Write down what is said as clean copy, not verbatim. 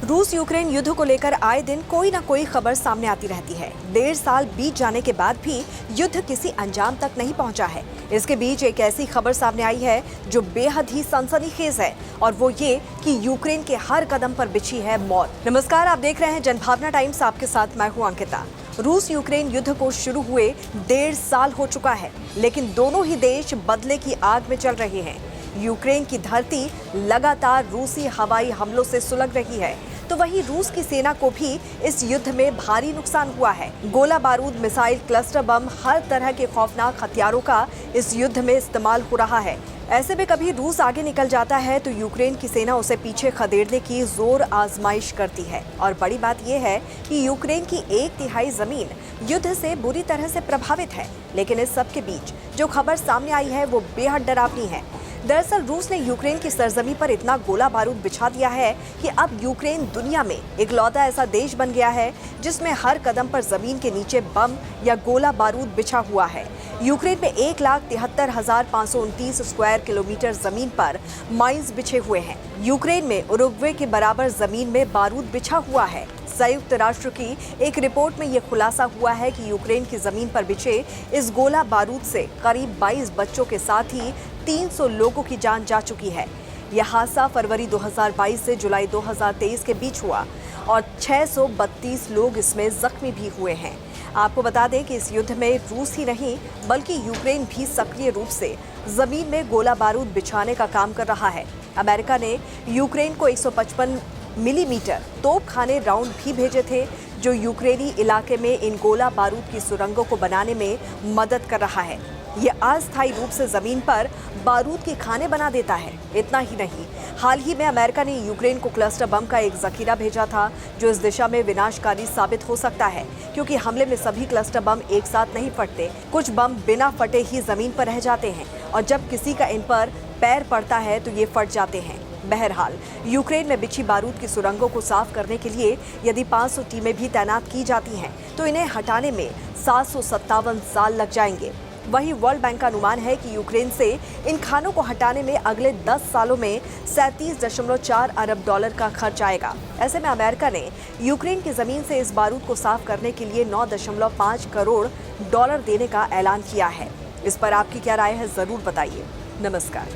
रूस यूक्रेन युद्ध को लेकर आए दिन कोई न कोई खबर सामने आती रहती है। 1.5 साल बीत जाने के बाद भी युद्ध किसी अंजाम तक नहीं पहुंचा है। इसके बीच एक ऐसी खबर सामने आई है जो बेहद ही सनसनीखेज है, और वो ये कि यूक्रेन के हर कदम पर बिछी है मौत। नमस्कार, आप देख रहे हैं जनभावना टाइम्स। आपके साथ मैं हूं अंकिता। रूस यूक्रेन युद्ध को शुरू हुए 1.5 साल हो चुका है, लेकिन दोनों ही देश बदले की आग में चल रहे हैं। यूक्रेन की धरती लगातार रूसी हवाई हमलों से सुलग रही है, तो वहीं रूस की सेना को भी इस युद्ध में भारी नुकसान हुआ है। गोला बारूद, मिसाइल, क्लस्टर बम, हर तरह के खौफनाक हथियारों का इस युद्ध में इस्तेमाल हो रहा है। ऐसे में कभी रूस आगे निकल जाता है तो यूक्रेन की सेना उसे पीछे खदेड़ने की जोर आजमाइश करती है। और बड़ी बात यह है कि यूक्रेन की 1/3 जमीन युद्ध से बुरी तरह से प्रभावित है। लेकिन इस सब के बीच जो खबर सामने आई है वो बेहद डरावनी है। दरअसल रूस ने यूक्रेन की सरजमी पर इतना गोला बारूद बिछा दिया है कि अब यूक्रेन दुनिया में इकलौता ऐसा देश बन गया है जिसमें हर कदम पर जमीन के नीचे बम या गोला बारूद बिछा हुआ है। यूक्रेन में 1,73,529 स्क्वायर किलोमीटर जमीन पर माइंस बिछे हुए हैं। यूक्रेन में उरुग्वे के बराबर जमीन में बारूद बिछा हुआ है। संयुक्त राष्ट्र की एक रिपोर्ट में यह खुलासा हुआ है कि यूक्रेन की जमीन पर बिछे इस गोला बारूद से करीब 22 बच्चों के साथ ही 300 लोगों की जान जा चुकी है। यह हादसा फरवरी 2022 से जुलाई 2023 के बीच हुआ और 632 लोग इसमें जख्मी भी हुए हैं। आपको बता दें कि इस युद्ध में रूस ही नहीं बल्कि यूक्रेन भी सक्रिय रूप से जमीन में गोला बारूद बिछाने का काम कर रहा है। अमेरिका ने यूक्रेन को 155 मिलीमीटर तोपखाने राउंड भी भेजे थे, जो यूक्रेनी इलाके में इन गोला बारूद की सुरंगों को बनाने में मदद कर रहा है। ये अस्थायी रूप से जमीन पर बारूद के खाने बना देता है। इतना ही नहीं, हाल ही में अमेरिका ने यूक्रेन को क्लस्टर बम का एक जखीरा भेजा था, जो इस दिशा में विनाशकारी साबित हो सकता है, क्योंकि हमले में सभी क्लस्टर बम एक साथ नहीं फटते। कुछ बम बिना फटे ही जमीन पर रह जाते हैं, और जब किसी का इन पर पैर पड़ता है तो ये फट जाते हैं। बहरहाल, यूक्रेन में बिछी बारूद की सुरंगों को साफ करने के लिए यदि 500 टीमें भी तैनात की जाती हैं, तो इन्हें हटाने में 757 साल लग जाएंगे। वहीं वर्ल्ड बैंक का अनुमान है कि यूक्रेन से इन खानों को हटाने में अगले 10 सालों में 37.4 अरब डॉलर का खर्च आएगा। ऐसे में अमेरिका ने यूक्रेन की जमीन से इस बारूद को साफ करने के लिए 9.5 करोड़ डॉलर देने का ऐलान किया है। इस पर आपकी क्या राय है, जरूर बताइए। नमस्कार।